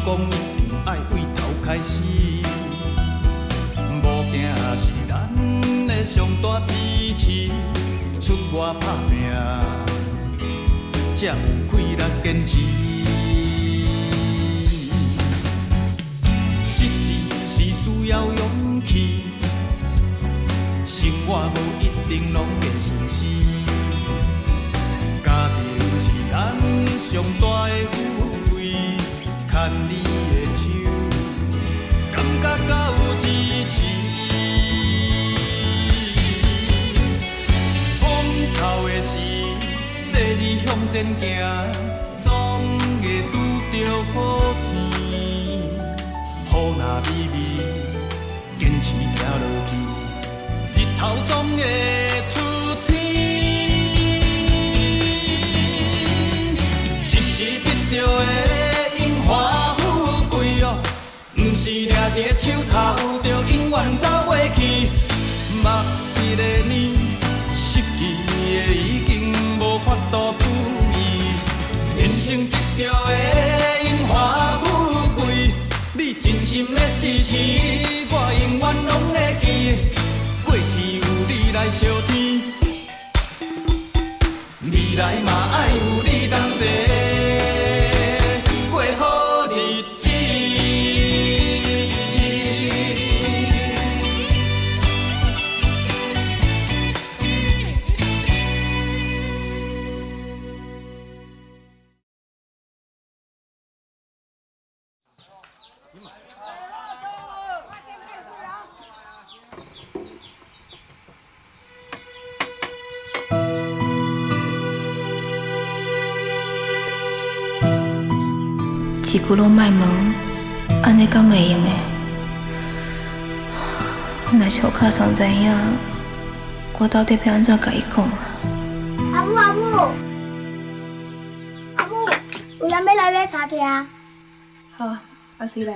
功一定爱为头开始，无惊是咱的上大支持，出外打拼，才有气力坚持。实志是需要勇气，生活无一定拢会顺时，家庭是咱上大的富贵，牵你的手，感觉较有支持。风头的时，细日向前行，总会拄着好天。雨若微微，坚持行落去，日头总会出天。一时得到的荣华富贵哦，不是掠伫手头就永远走袂去。目一个年，失去的已经无法度补遗。人生得到的荣华富贵，你真心的支持，我永远拢会记。过去有你来相天，未来嘛爱有你同齐，过好日子。一句拢莫问，安尼敢会用的？若小卡桑知影，我到底要安怎甲伊讲啊？阿母，有人要来买茶去啊？好，阿水来。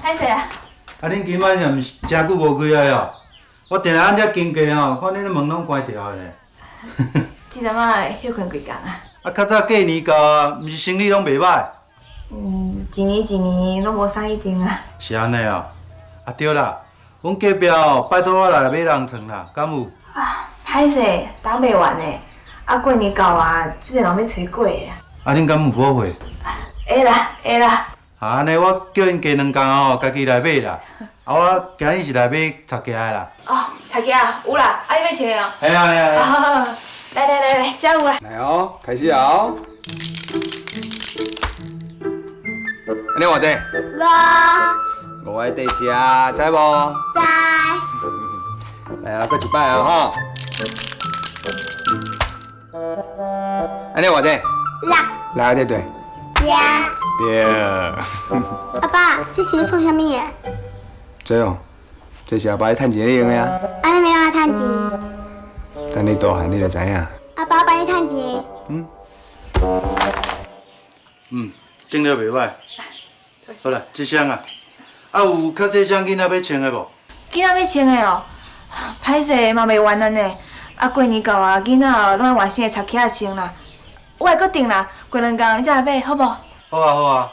歹势啊！啊，恁今晚也毋是真久无开来哦。我定来按遮经过吼，看恁的门拢关掉的咧。即阵仔休困几工啊？啊，较早过年到，毋是生意拢袂歹。一年拢无啥一定啊。是安尼哦。啊对啦，阮隔壁哦，拜托我来买人床啦，敢有？啊，歹势，等袂完呢。啊，过年到啊，即个人要找过的啊。啊，恁敢有补货？会啦。啊，安尼我叫因加2工哦，家己来买啦。啊，我今日是来买茶夹的啦。哦，茶夹有啦，啊你要穿的哦。系啊。好，来，加有啦。来哦，开始啊、哦！安尼偌济？5个地食，知无？知。来啊，搁一摆哦吼！安尼偌济？6。6对对。对。阿爸，这是要创啥物的？这哦，这是阿爸趁钱用的啊。安尼没办法趁钱。等你大汉，你就知影。阿爸，我帮你趁钱。顶了袂歹。好啦，这箱啊，啊有较细箱囡仔要穿的无？囡仔要穿的哦，歹势嘛袂完安尼。啊，过年到啊，囡仔拢爱换新的插起穿啦。我会搁订啦，过2工你再来买，好无？好啊。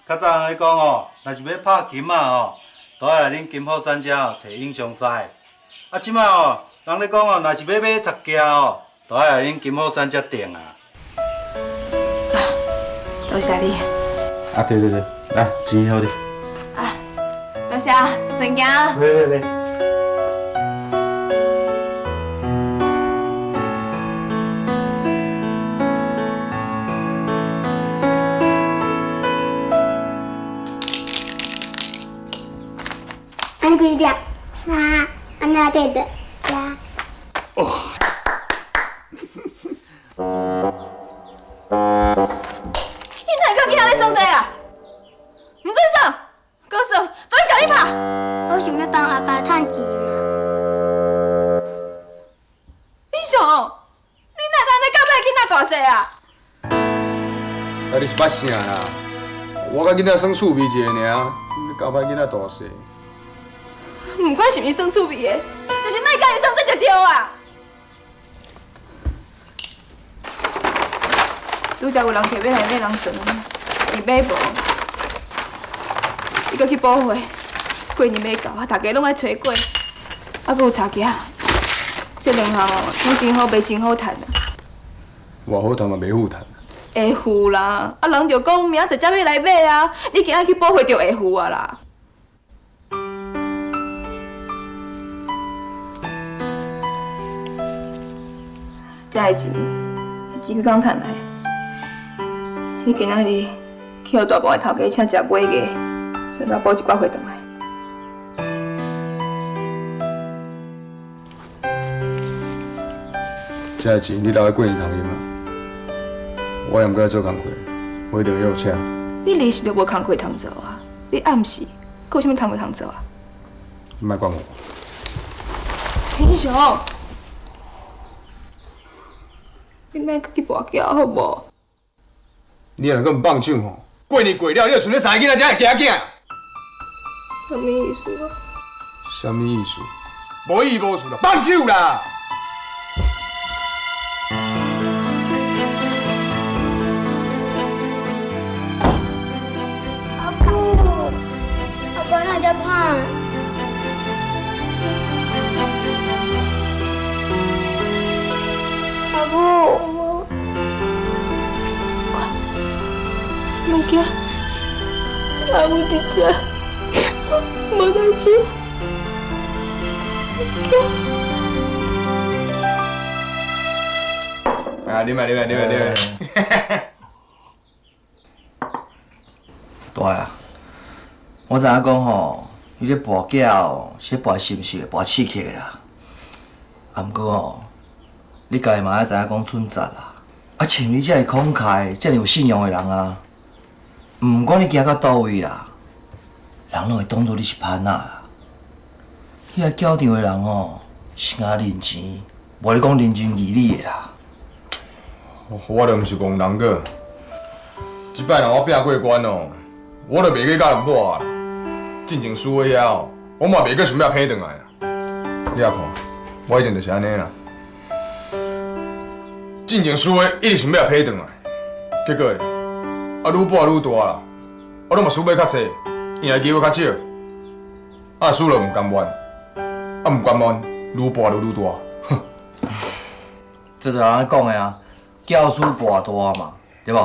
较早人咧讲哦，若是要拍金啊哦，都爱来恁金宝山遮哦找英雄师。啊，即摆哦，人咧讲哦，若是要买插夹哦，都爱来恁金宝山遮订啊。多谢你。啊，对，来，钱好哩。啊，多谢，顺行。来。安尼几点？3，安尼对的，加。你哪个囡仔咧耍这啊？唔准耍，搁耍，做伊甲你拍。我想要帮阿爸趁钱嘛。你想，你哪通在教歹囡仔大细啊？啊，你是捌啥啦？我甲囡仔算趣味一个尔，你教歹囡仔大细。唔管是毋是算趣味的，就是莫甲伊耍这就对啊。拄则有人摕要来买人算，伊买无，伊搁去补货。过年要到，啊，大家拢爱找粿，啊，搁有茶夹，这两项哦，拢真好卖，真好赚啊。偌好赚嘛，袂好赚。会付啦，啊，人就讲明仔载才要来买啊，你今仔去补货就会付啊啦。这个钱是几工赚来的？你今仔日去互大房的头家请食买个，顺带补一寡货回来。这个钱你留在过年头用啊。我也毋过做工课，我一定要有请。你日时就无工课通做啊？你暗时搁有啥物工课通做啊？你莫管我。英雄，你莫去跋筊好无？你若阁毋放手吼，过年过了，你就剩咧三个囡仔才会惊囝。什么意思啊？什么意思？无意无处啦，放手啦！阿爸哪只胖？阿母，物件，阿母伫遮，无代志。啊，啉啊啉啊啉啊啉啊！大啊，我知影讲吼，你咧跋筊是跋心事、跋刺激的啦。啊，毋过吼，你家己嘛爱知影讲准则啦。啊，像你遮尔慷慨、遮尔有信用的人啊，毋管你行到倒位啦，人拢会当作你是潘仔啦。遐个缴场的人吼，是爱认钱，无咧讲认真义理的啦。我就毋是戆人个，即摆若我拼过关哦，我就袂去甲人抹啊。进前输的遐哦，我嘛袂阁想要批转来啊。你也看，我以前就是安尼啦。进前输的一直想要批转来，结果咧，啊愈博愈大啦，我拢嘛输买较济，赢的机会较少，啊输了毋甘愿，啊毋甘愿愈博愈大，哼。这就人讲的啊。教书博大嘛，对不？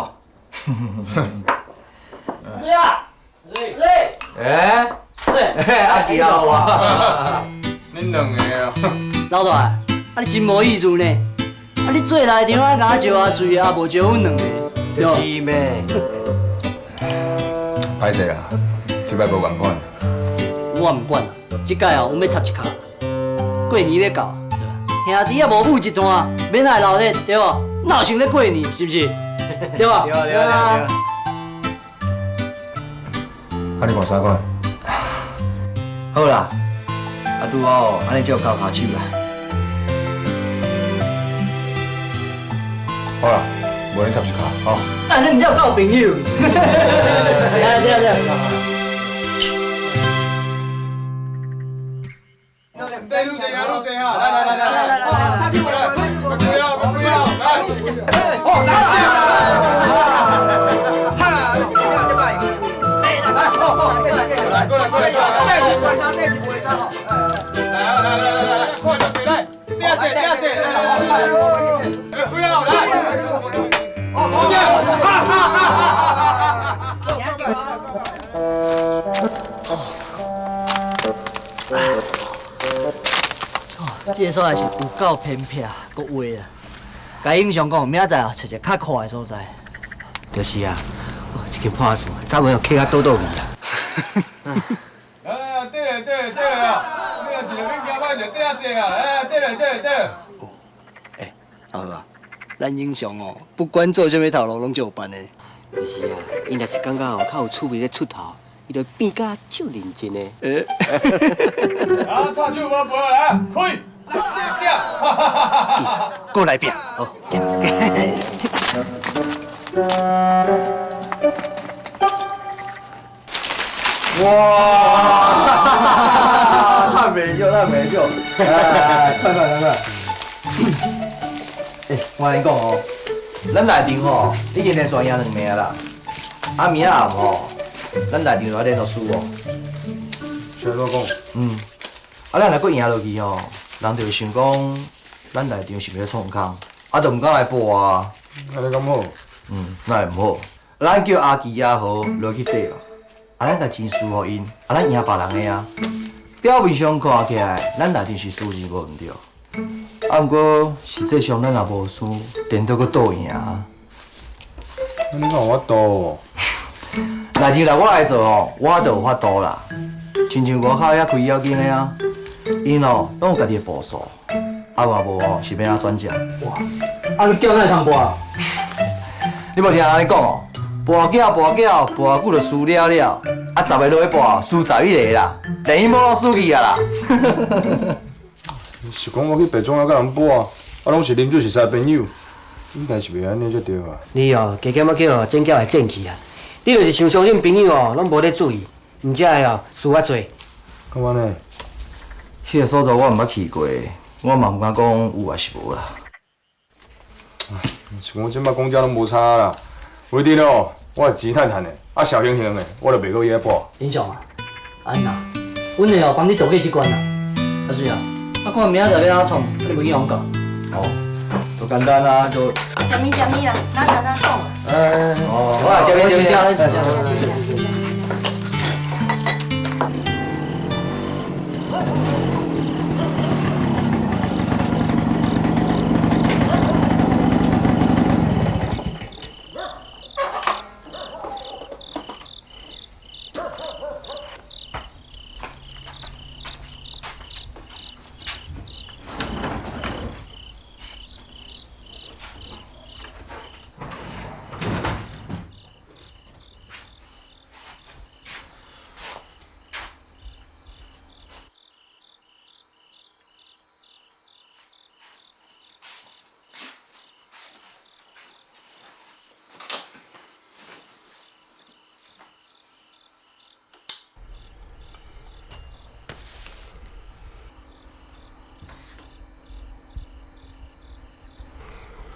对啊，对。哎，阿弟好啊！恁两个啊，老大，啊你真无意思呢！啊你做内场啊，甲招阿水啊，无招阮两个，就是咩？歹势啦，即摆无共款。我毋管啦，即届哦，阮要插一卡。过年要到，对吧？兄弟啊，无付一单，免来闹咧，对不？哪有想咧过年，是不是？对吧？对。啊，你看啥款？好啦，啊拄好，安尼才有交骹手啦。好啦，无恁插一卡，好。啊，你毋才有交朋友。这样。对，录这哈，来，插进来，不要，来，哦，来，过来，快点水来，第二节，来，不要来，这个所在是有够偏僻，阁歪啦。甲英雄讲，明仔载哦，找一个较宽的所在。就是啊，一间破厝，早晚要客较倒去啊。来，对了，你若一个免惊歹就对啊，来，对了。哎，老何啊，咱英雄哦，不管做啥物头路，拢就有办的。就是啊，伊若是感觉哦较有趣味咧出头，伊就变甲足认真的。啊，插手无来，开！过来拼，好。哇！太美秀！哎，快！哎，我跟你讲哦，咱内场吼，已经连续赢2名啦。啊，明仔暗吼，咱内场就要连续输哦。是安怎讲？啊，咱若搁赢落去吼，人就会想讲，咱内场是要创空，啊，就毋敢来报啊。安尼敢好？那会毋好。咱叫阿基阿豪落去缀嘛，啊，咱甲钱输互因，啊，咱赢别人的啊。表面上看起来，咱内场是输钱无毋对，啊，毋过实际上咱也无输，电到搁倒赢啊。安尼敢有法度？内场若我来做吼，我就有法度啦。亲像外口遐开妖精的啊，因拢有家己的步数，啊嘛无吼是要安怎转正。哇，啊你叫哪会通播？你无听人讲哦，博久就输了，啊10个落去博，输11个啦，连因某拢输去啊啦。是讲我去白种啊，甲人播啊，啊拢是啉酒熟识的朋友，应该是袂安尼才对啊。你哦，加减啊叫真叫会正气啊！你就是想相信朋友哦，拢无咧注意，毋才会哦输较济。干嘛呢？迄个所在我毋捌去过，我嘛毋敢讲有还是无啦。是讲即摆公家拢无差啦，为滴咯，我是钱趁的，啊小型型的，我就袂搁伊咧播。英雄啊，安娜，阮会哦帮你做过即关啦。阿水啊，啊看明仔载要安怎创，你袂去讲讲。哦，都简单啊，就什么啦，哪讲啊？哦，我来这边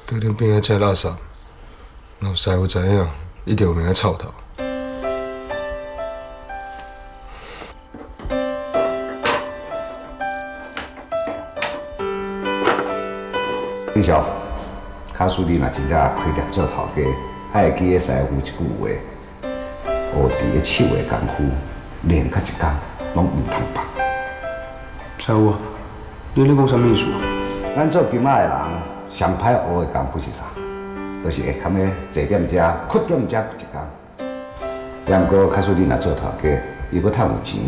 在恁边仔吃垃圾，若有师傅知影，一定有命臭头。李少，卡叔你若真正开店做头家，还会记个师傅一句话：学伫个手的功夫，练到一天，拢唔通放。师傅，你咧讲啥意思？咱做金仔的人，上歹学的功夫是啥？就是会堪个坐点遮，缺点遮一天。也毋过，卡叔你若做头家，如果趁有钱，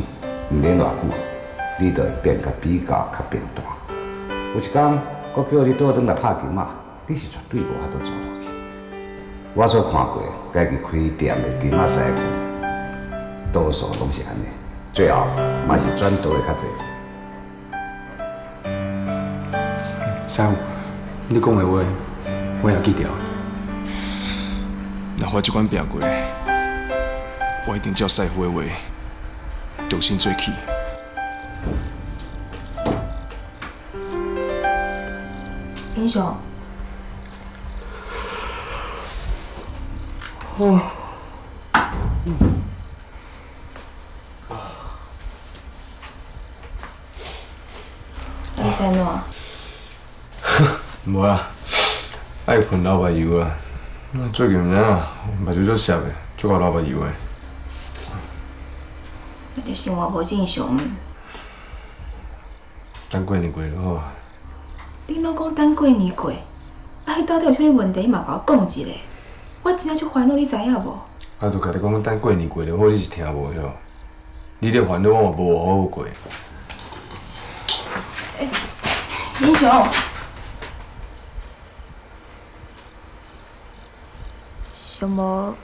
毋免偌久，你就会变甲比较较变大。有一天，我叫你倒转来拍金仔，你是绝对无法度做落去。我所看过家己开店的金仔师傅，多数拢是安尼，最后嘛是转倒的较济。师傅，你讲的话，我也记牢。若我即关拼过，我一定照师傅的话，重新做起。英雄，你是安怎？无啦，爱喷老白油啦。最近毋知啦，目睭足涩的，足够老白油的。那就生活无正常。等过年过就好。恁老公等过年过，啊，迄到底有啥物问题嘛？甲我讲一下，我真正足烦恼，你知影无？啊，就甲你讲等过年过就好，你是听无晓？你咧烦恼，我嘛无好好过。英雄，上无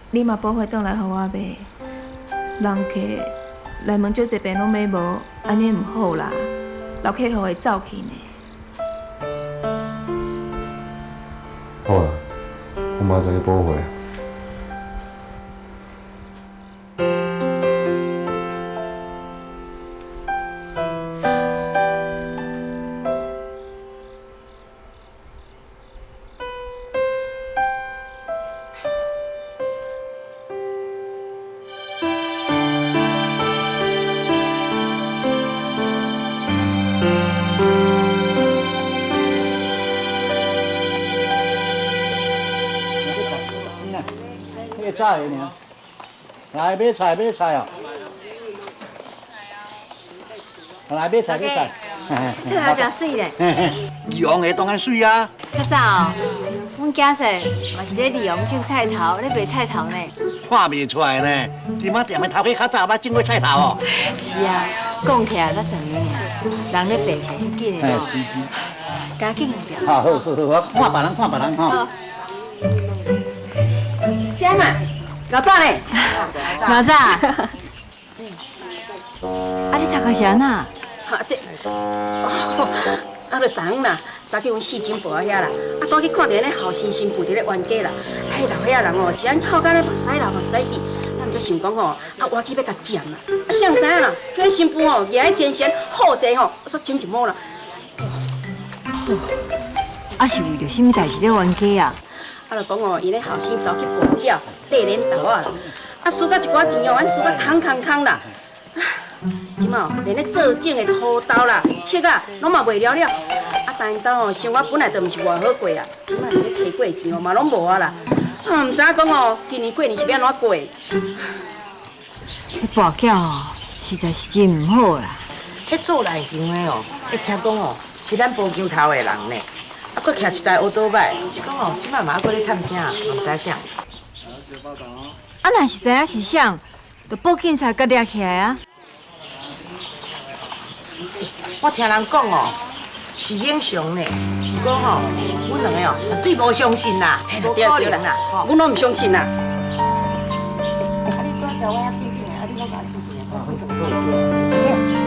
你嘛补回转来互我买，人客来问足一遍拢买无，安尼毋好啦，老客户会走去呢。好啦，我明仔载去补回。要炸的呢。来买菜哦。来买菜。菜头真水咧。利用的当然水啊。较早哦，阮囝婿嘛是咧利用种菜头，咧卖菜头呢。看袂出来呢，今仔店的头家较早捌种过菜头哦。是啊，讲起来才10年尔，人咧白才真紧的哦。是。加紧点。好，我看别人吼。先嘛，老早呢？老早。啊，你头壳是安那？这，就昨昏啦，早去阮四金婆遐啦，倒去看到那后生新妇伫咧冤家啦，迄老岁仔人哦，一眼靠干咧目屎流目屎滴，咱毋则想讲吼，我去要甲占啦，谁人知影啦？迄新妇哦，举迄前嫌好济吼，煞整一摸啦。啊，是为着什么代志咧冤家啊？就讲哦，伊咧后生走去跋筊，缀脸豆啊啦，输甲一寡钱哦，阮输甲空啦。即马哦，连咧做种的土豆啦、切啊，拢嘛卖了了。单因兜哦，生活本来就毋是偌好过啊，即马连咧找过钱哦，嘛拢无啊啦。毋知影讲哦，今年过年是要安怎过？迄跋筊哦，实在是真毋好啦。迄做内勤的哦，听讲哦，是咱埔桥头的人呢。啊，佫骑一台乌多摆，是讲哦，即摆嘛佫咧探听，嘛毋知啥。啊，若是知影是啥，就报警察甲抓起来啊。我听人讲哦，是英雄呢。不过吼，阮两个哦，绝对无相信啦，无可能啦。阮拢毋相信啦。啊，你过来调我遐紧紧的，啊，你拢甲我亲亲的，我算算够有。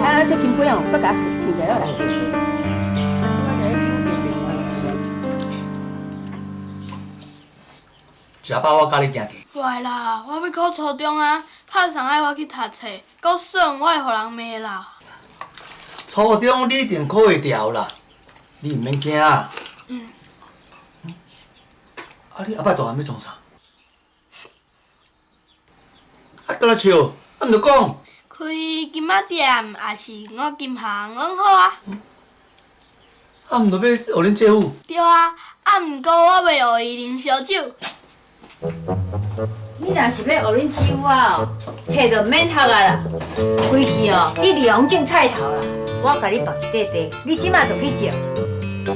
啊，这金杯哦，煞甲亲起来啦。食饱我甲你行去。袂啦，我要考初中啊，较上爱我去读册，够耍我会互人骂啦。初中你一定考会调啦，你毋免惊啊。啊，你后摆大汉要创啥？啊，搁来笑，啊，毋着讲。开金仔店，也是我金行拢好啊。啊，毋着要学恁姐夫？对啊，啊，毋过我袂学伊啉烧酒。你若是要学恁姊夫啊，册就毋免读啊啦，规气哦，你利用种菜头啦。我甲你放一块地，你即马就去种。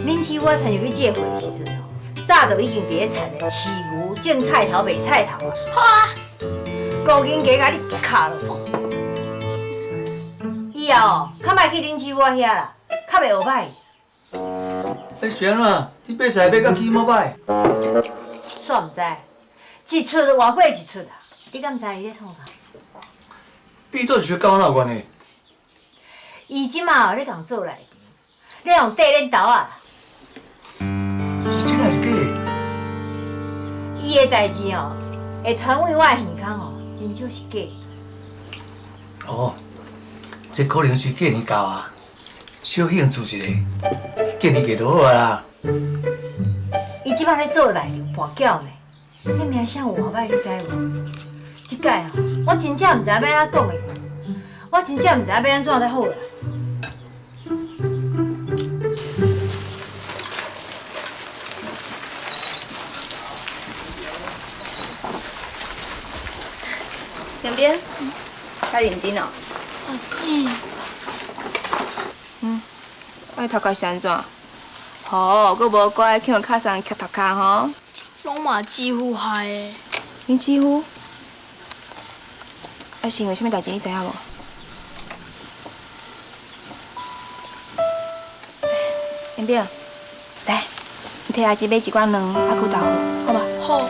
恁姊夫参与你这会的时阵哦，早就已经伫咧田咧饲牛、种菜头、卖菜头啊。好啊，高金鸡甲你卡落。以后哦，较莫去恁姊夫遐啦，较袂学歹。你是安怎？你买菜买到起毛歹？煞毋知，一出就换过一出啊！你敢知伊咧创啥？比倒是甲我哪有关系？伊即马咧共做内勤，咧用缀恁豆啊。是真还是假？伊的代志哦，会传为我的耳孔哦，真少是假。哦，这可能是过年到啊，小兴趣一个，过年过就好啊啦。伊即马咧做内勤跋筊呢，迄名声有偌歹，你知无？即届哦，我真正毋知要安怎讲的，我真正毋知要安怎才好啦。边边，较认真哦。是。我头壳是安怎？好，佮无乖，去用卡上磕头壳吼。拢嘛姊夫害的。恁姊夫？啊是因为啥物代志？你知影无？边边，来，你替阿姊买一罐卵，啊骨豆腐，好吧？好。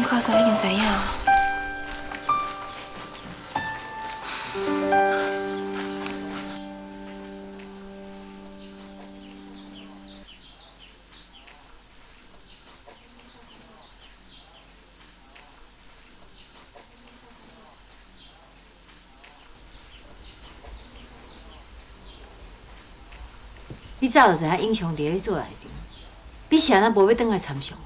卡莎已经知影。你早就知影英雄伫咧做内勤，你是安怎无要转来参详？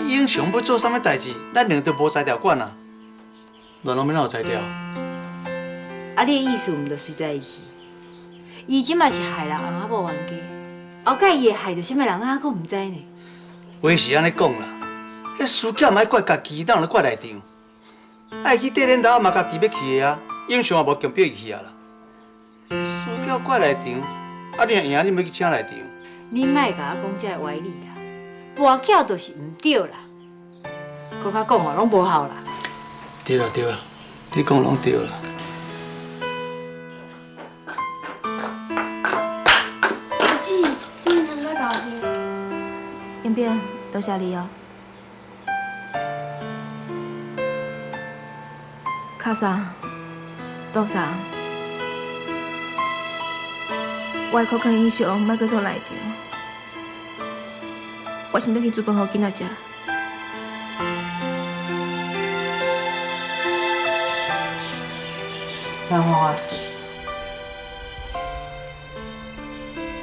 以英雄要做啥物代志，咱两都无才调管啊，乱拢要哪有才调？啊，你的意思毋着随在伊去？伊即嘛是害人翁仔某冤家，后盖伊会害着什么人仔，佫毋知呢？话是安尼讲啦，迄事件莫怪家己，哪有咧怪内场？爱去地领头嘛，家己要去的啊，英雄也无强迫伊去啊啦。事件怪内场，啊你若赢，你要去请内场。你莫甲我讲这个歪理啦，跋筊就是毋对啦，搁较讲哦，拢无效啦。对啦对啦，你讲拢对啦。阿姊，你两个豆腐。延平，多谢你哦。卡桑，多桑，我的口渴英雄，莫搁做内场。我先倒去煮饭互囡仔食。兰花，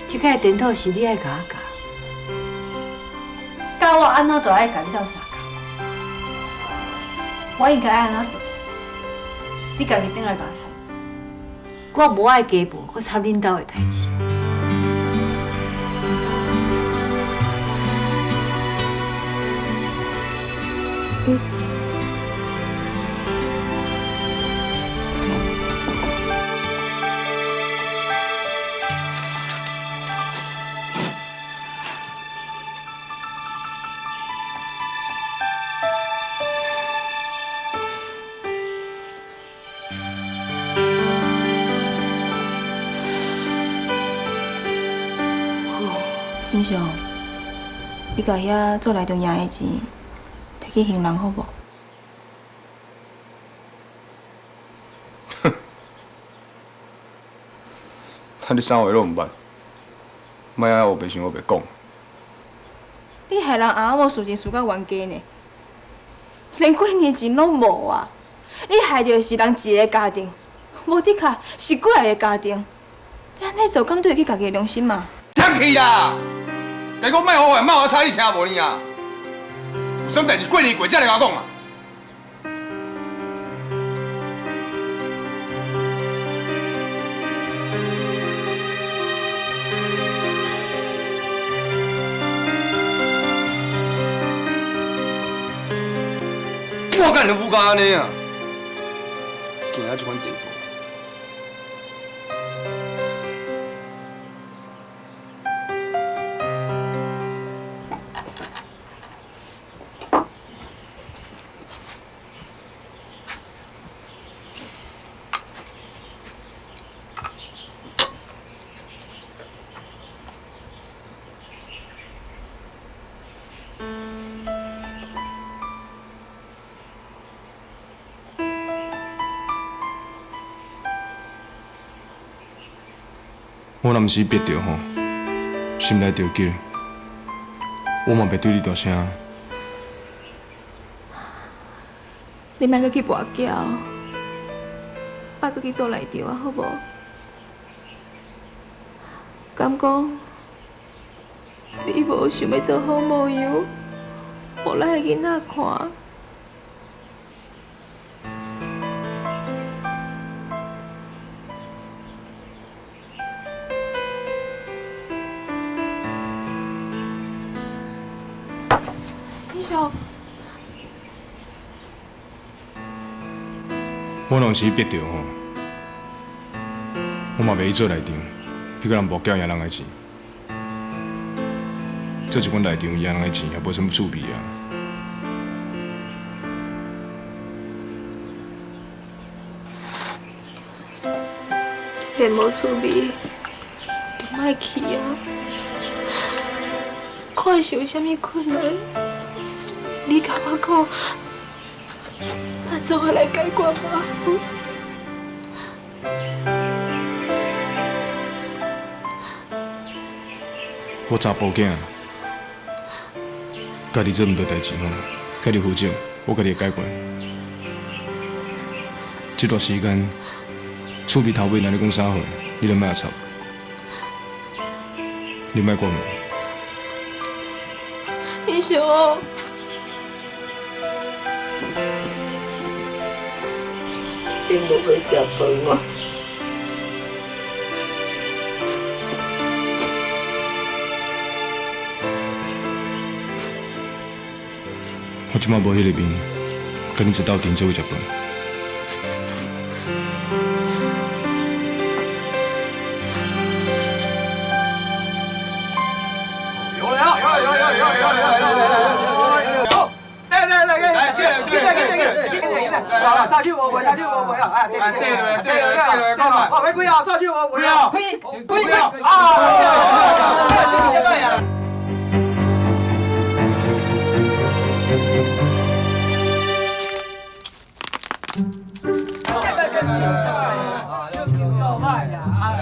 这摆电脑是你爱甲我教，教我安怎都爱甲你斗相共。我应该爱安怎做？你家己顶来甲我插，我无爱家务，我插恁兜的代志。英雄，你甲遐做内场赢的钱，摕去还人好无？他你啥话拢毋捌，莫爱我白想我白讲。你害人翁仔某事情输到冤家呢，连几年钱拢无啊！你害着是人一个家庭，无的确是几来个家庭。你安尼做，敢对得起家己的良心嘛？忝去啦！该讲莫好话，莫我猜你听无呢啊！有啥代志过年过节来甲我讲啊！我干就不敢安尼啊！做到这款地步。我若毋是逼着吼，心内着急，我嘛袂对你大声。你莫搁去跋筊，莫搁去做内场啊，好无？敢讲你无想要做好模样，互咱的囡仔看？英雄，我若是逼着吼，我嘛袂去做内场，去甲人跋筊赢人的钱。做一款内场赢人的钱也无什么趣味啊。会无趣味，就莫去啊！看是有啥物困难，你甲我讲，咱做伙来解决吧。我查甫囝，家己做毋到代志吼，家己负责，我家己会解决。这段时间，厝边头尾若你讲啥货，你就莫插，你莫管我。英雄，顶无要食饭哦。我即马无迄个面，跟你一道顶做食饭。有了！插手无袂啊！对了，好，玫瑰啊，插手无袂啊！呸！啊！这个怎么样？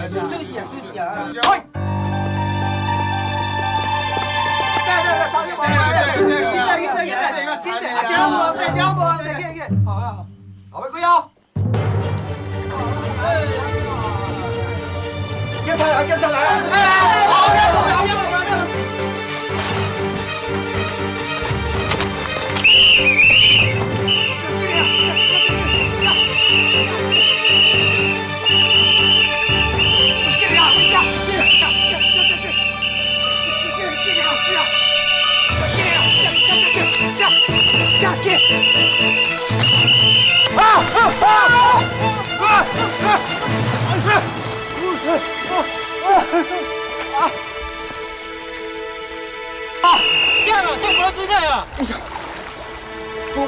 休息啊！喂！好，玫瑰啊！跟上来！我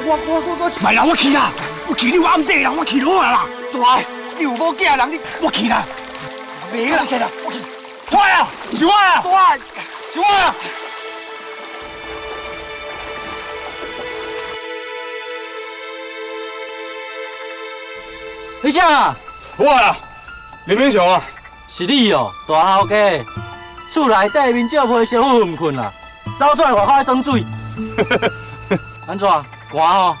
卖啦！我去啦！我去你暗地啦！我去落啦！大，你有某囝人，我去啦！袂啦，先啦，我去。快啊！是我啊！大，是我啊！你啥啊？我啦，林明雄啊。是你哦，大头家。厝内底面照被烧昏唔困啦，走出来外口爱耍水。安怎？寒哦？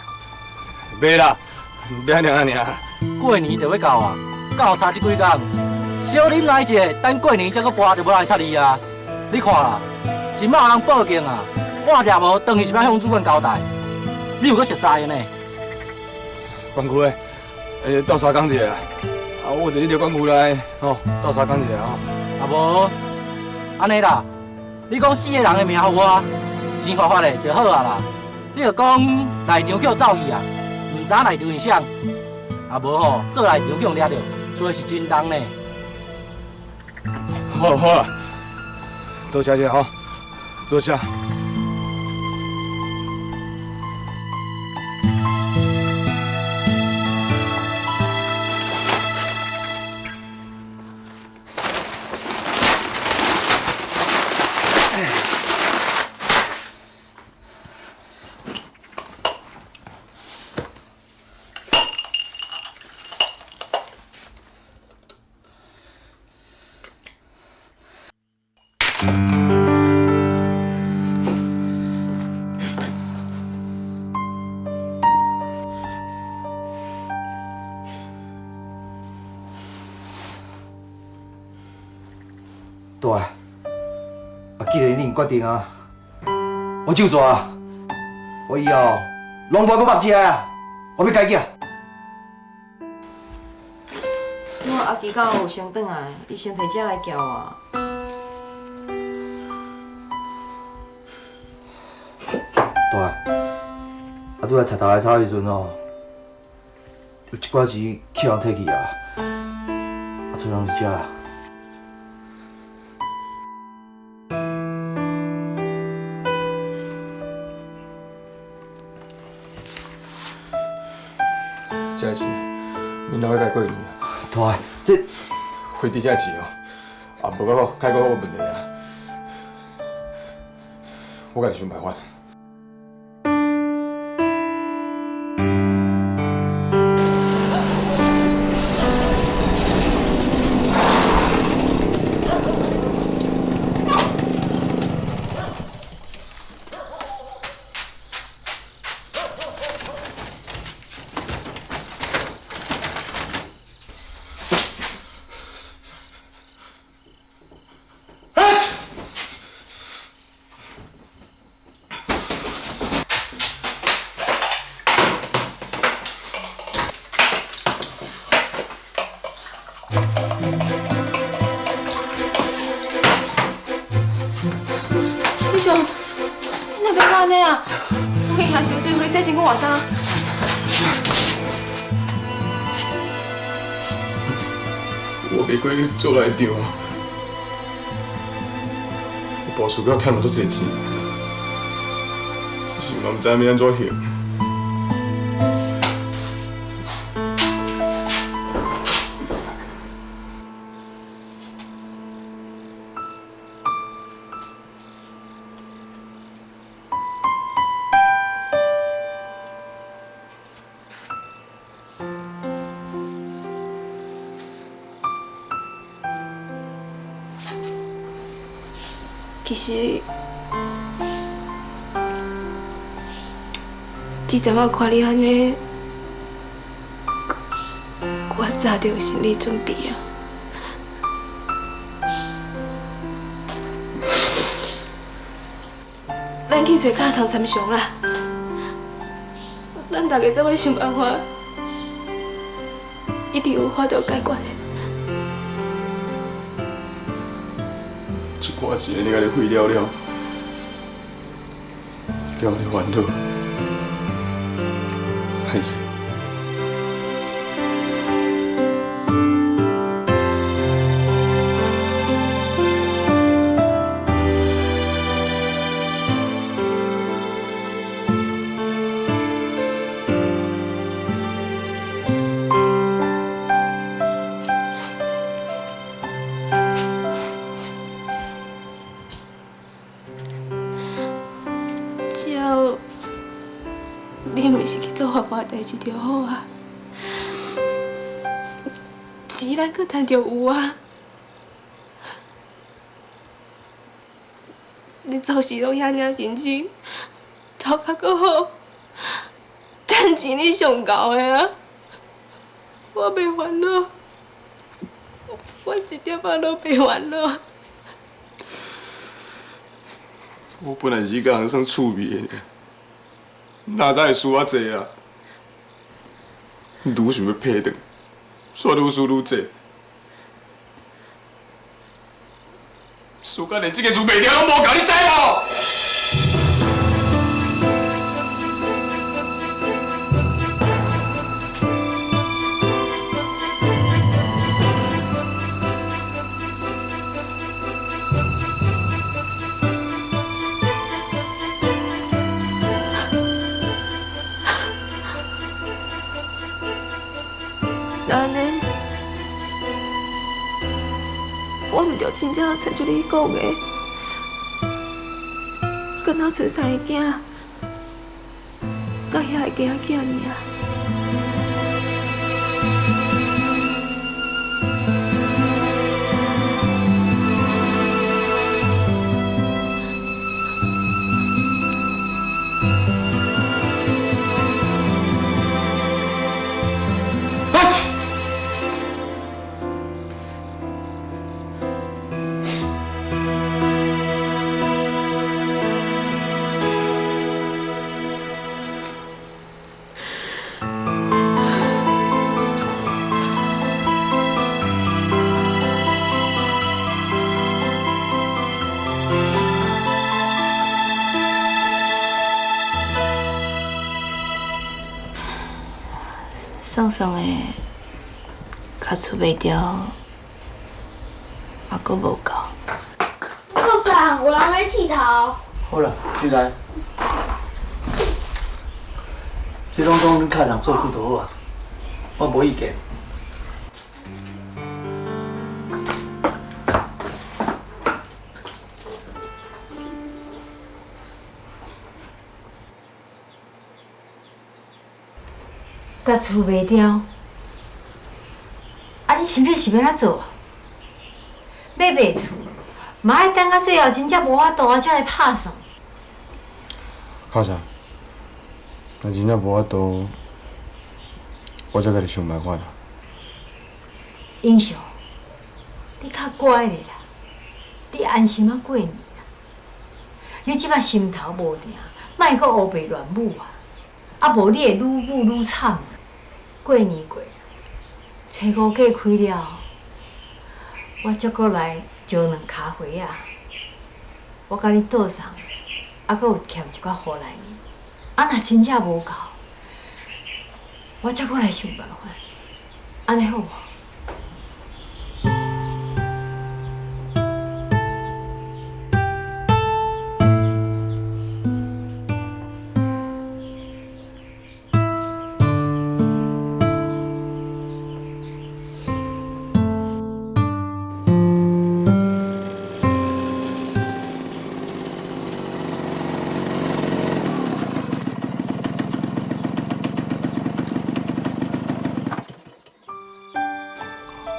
袂啦，别安尼啊。过年就要到啊，到差这几天，小啉来者，等过年才个跋就要来插你啊。你看啦，今摆有人报警啊，我掠无，当然是要向主管交代。你有搁熟悉的呢？管区的，到沙港一下啦。啊，我伫你条管区内，吼，到沙港一下吼。啊无，安尼啦，你讲4个人的名给我，钱发的就好啊啦。你就讲内场叫走去啊，唔知内场是啥，啊无吼做内场叫掠着，做是真重呢。好啦，多谢谢吼，多谢。大，既然你决定啊，我就做啊。我以后拢无搁目食啊，我要改嫁。我阿基到有先转来，伊先摕车来叫我。大，拄来菜头来炒迄阵哦，有一寡钱去人摕去啊，剩人去食啦。 这是明仔要该过年啊。大个，这花伫遮钱哦，也无甲我解决我问题啊。我家己想办法。英雄，你哪边干呢啊？我给兄烧水，互你洗身躯换衫。我袂过去做内场啊，我部事要欠我足侪钱，只是嘛唔知要安怎还。 其实，之前我看你安尼，我早就有心理准备啊。咱去找教场参详啦，咱大家做伙想办法，一定有法度解决的。 一寡钱你甲你费了了，叫你烦恼，歹势。你毋是去做犯法代志就好啊，钱咱搁赚着有啊。你做事拢遐尔认真，头壳搁好，赚钱你上高的啊。我袂烦恼，我一点仔都袂烦恼。我本来是一个人算趣味的。 哪知会输啊济啊！愈想要批转，煞愈输愈济，输甲连这个厝卖掉拢无够，你知无？ 安尼，我毋着真正亲像你讲的，跟头出三个囝，甲遐个囝仔囝尔。 爽爽的，卡出袂掉，也阁无够。老师，有人要剃头。好啦，进来。这拢讲恁脚上做骨头啊，我无意见。甲厝卖掉，啊！你心里是要哪做啊？要卖厝，嘛爱等到最后真正无法度啊，才来拍算。靠啥？若真正无法度，我才甲你想办法啦。英雄，你较乖咧啦，你安心啊过年啦。你即摆心头无定，莫阁乌白乱舞啊！啊无你会愈舞愈惨。 过年过，初五过开了，我则阁来招2卡花啊！我甲你倒送，搁有欠一寡予来伊。若真正无够，我才搁来想办法。安尼好无？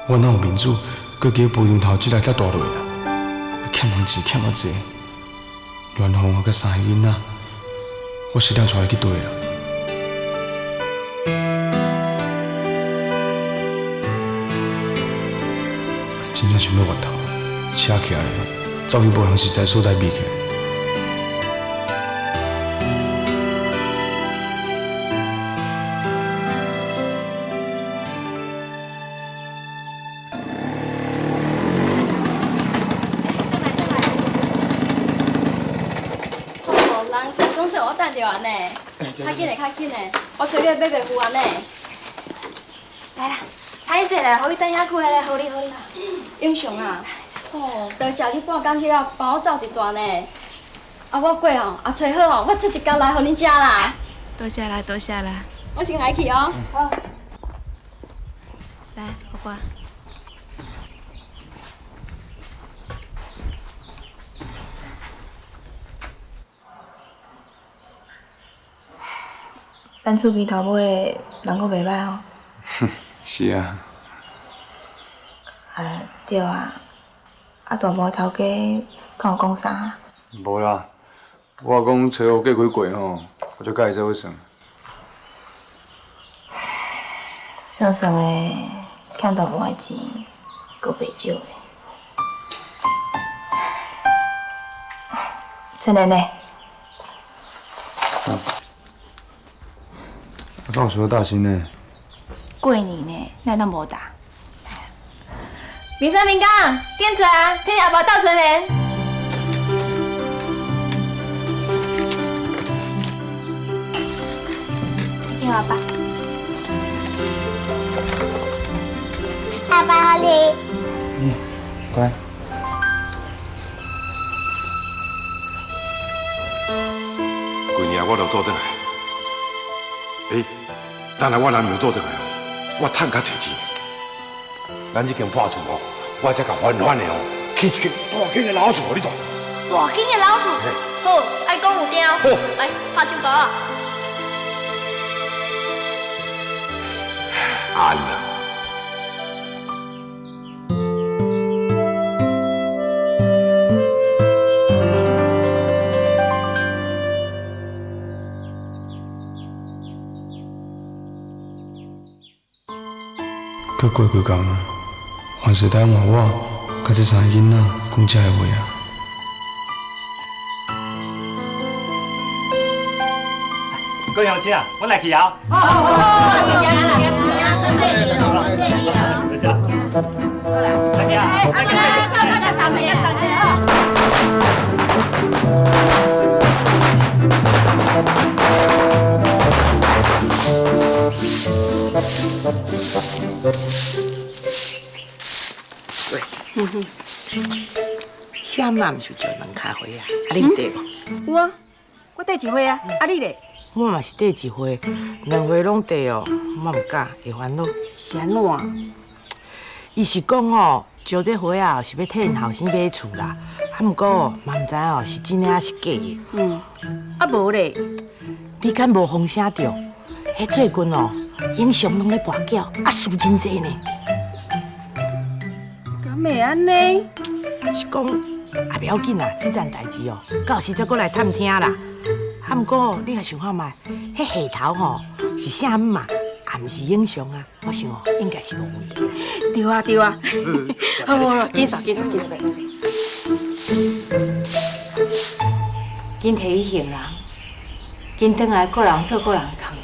我哪有面子，搁叫肥羊头即来才大落啦？欠人钱欠啊济，乱哄我甲三个囡仔，我实领带伊去对啦。真正想要回头，车起来，走去无人实在所在秘起来。较紧嘞，较紧嘞，我找个买袂赴安尼。来啦，歹势啦，互伊等遐开来，互你。英雄啊，哦，多谢你半工去啊，帮我走一转呢。啊，我过吼，啊，找好吼，我出一工来互你食啦。多谢啦，多谢啦。我先来去哦。好。来，好我。咱厝边头尾人阁袂歹吼。是啊。对啊。啊，大毛头家敢有讲啥？无啦，我讲找我过几过吼，我就甲伊做伙算。算的，欠大毛的钱，阁袂少嘞。春莲呢？敢有想要大新呢？过年呢，哪能无打？明生明刚，点出来，天下包到春联。听阿爸。阿爸好哩。乖。几年我就倒转来。等下我男朋友倒转来哦，我趁较侪钱。咱这间破厝哦，我才甲翻翻的哦，起一间大间的老厝，你懂？大间的老厝，好，爱讲有条。好，来拍手歌啊！安啦。搁过几工啊，凡事等换我，甲这三个囡仔讲这个话啊。各位乡亲啊，我来去啊！啥嘛毋是招人开会啊？啊，你有缀无？有啊，我缀一回啊，啊你咧？我嘛是缀一回，两回拢缀哦，我毋敢，会烦恼。是安怎？伊是讲哦，招这回啊是要替因后生买厝啦，啊毋过嘛毋知哦是真诶还是假诶。啊无咧？你敢无风声着？迄最近哦，英雄拢咧跋筊，啊输真济呢。敢会安尼？是讲啊，袂要紧啦，这件代志哦，到时再过来探听啦。啊，毋过你也想看觅，迄下头吼是啥物嘛？啊，毋是英雄啊，我想哦，应该是无问题。对啊，对啊。好，紧扫，紧扫，紧扫。紧摕伊行人，紧转来个人做个人的工。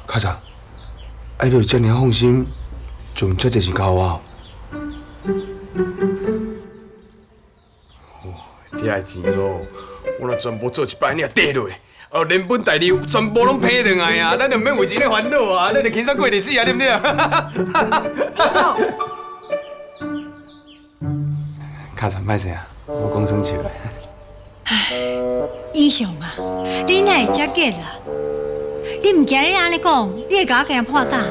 卡长，哎，你有遮尔放心，就用这济钱交我。这个钱哦，我若全部做一摆，你也得落。连本带利全部拢赔回来啊！咱就免为钱咧烦恼啊，咱就轻松过日子啊，对不对？教授，卡惨歹势啊，我讲生笑的。英雄啊，你哪会遮急啊？你唔惊你安尼讲，你会甲我惊破胆，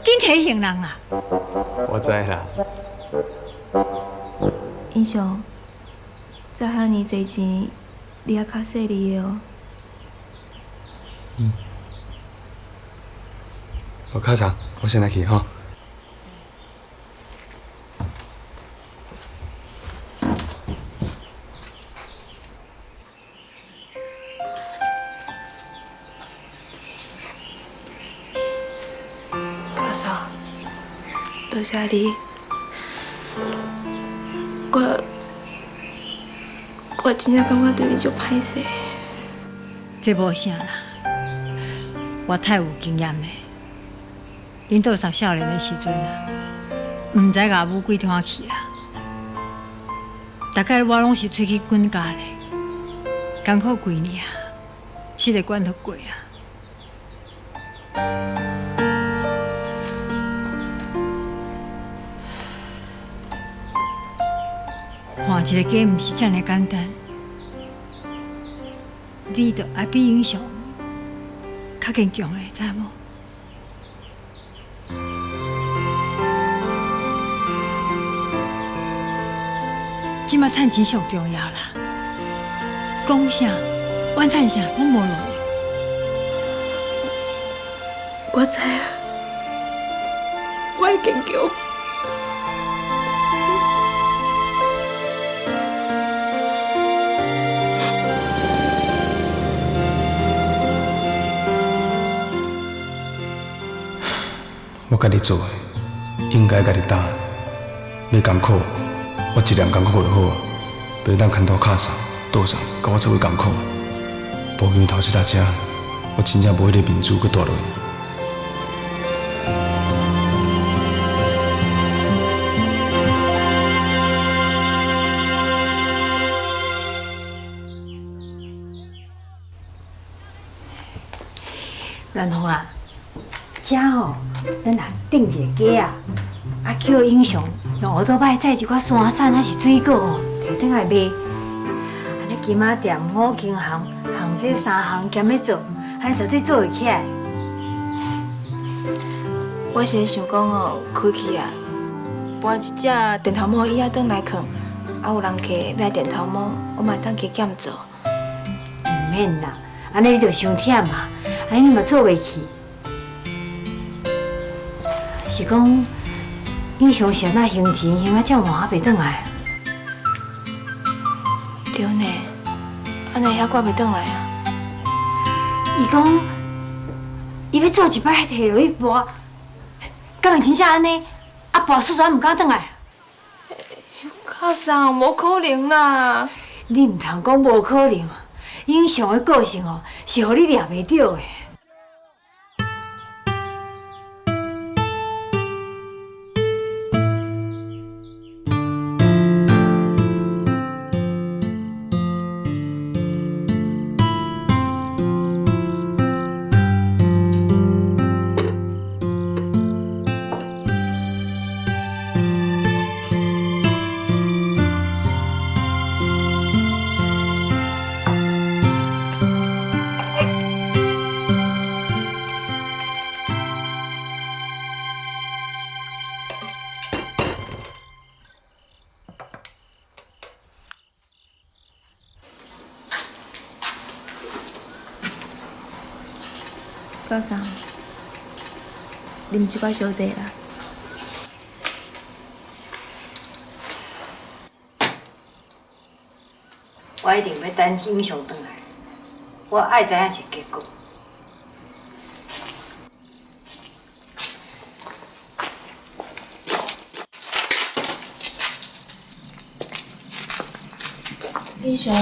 紧提行人啊！我知啦。英雄，这遐尼侪钱，你也较细腻哦。我卡长，我先来去吼。教授，多谢你，我真正感觉对你足歹势。这无啥啦，我太有经验咧。恁倒上少年的时阵啊，唔知牙母几摊去啊。大概我拢是出去滚家咧，艰苦几年啊，7个关都过啊。换一个家唔是这么简单，你着爱比英雄较坚强的，知无？即马趁钱上重要啦，讲啥、怨叹啥，拢无路用。我知啊，我会坚强。我家己做的，应该家己担。要艰苦，我一样艰苦就好啊。别当牵头卡上、倒上，甲我做伙艰苦。保健头这搭遮，我真正无迄个面子去住落去。阮红啊，遮吼，咱若订一个家啊，叫英雄用乌托摆载一寡山产还是水果吼，摕转来卖。安尼金仔店5间行，行这3行兼咧做，安尼绝对做会起来。我是咧想讲哦，开去啊，搬一只电头毛椅仔转来囥，啊有人客买电头毛，我嘛当加减做。唔免啦，安尼你着伤忝啊，安尼你嘛做袂去。是讲英雄是安那行钱行啊，这么晚还袂转来。对呢，安尼遐挂袂转来啊。伊讲，伊要做一摆摕落去搬，敢会真正安尼？啊，搬出转唔敢转来。卡桑，无可能啦！你唔通讲无可能啊！英雄的个性哦，是互你抓袂到的。高桑，啉一罐小茶啦。我一定要等英雄回来，我爱知影一个结果。英雄，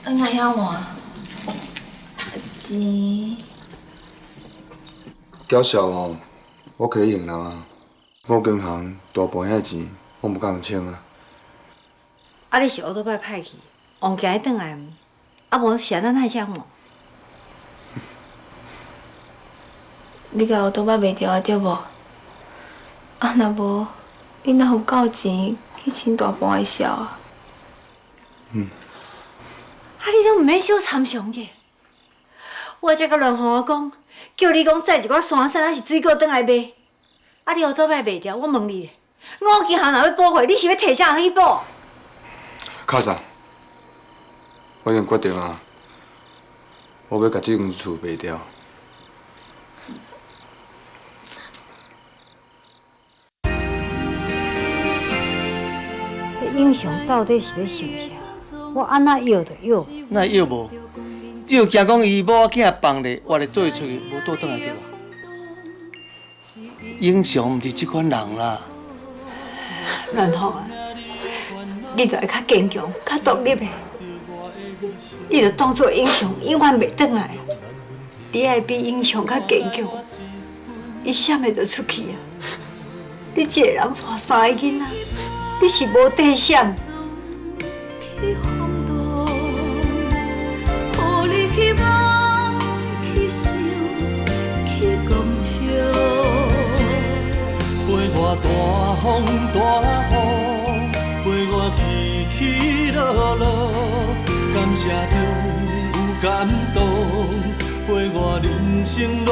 安那遐晚？钱？娇小哦，我可以用人啊。我银行大部分遐钱我无共清啊。啊，你是学倒摆歹去，往行转来，啊无是咱爱啥么？你甲学倒摆袂着啊，对无？啊，若无，你哪有够钱去请大半的孝啊？啊，你拢毋免小参详者。我才甲乱和我讲，叫你讲载一寡山产还是水果转来卖。啊，你学倒摆袂着，我问你，我银行若要补回，你是要摕啥去补？卡萨，我已经决定啊，我要甲这间厝卖掉。英雄到底是咧想啥？我安那摇就摇。那摇无？只有惊讲伊某仔囝放咧，活咧做出去，无倒转来对吧？英雄毋是即款人啦。然后啊，你就会较坚强、较独立的。你就当作英雄，永远袂转来啊！你爱比英雄较坚强，伊闪会就出去啊！你一个人带3个囡仔，你是无底线。去风浪，予你去梦，去想，去讲笑，陪我大风大雨，陪我起起落落，感谢中有感动，陪我人生路。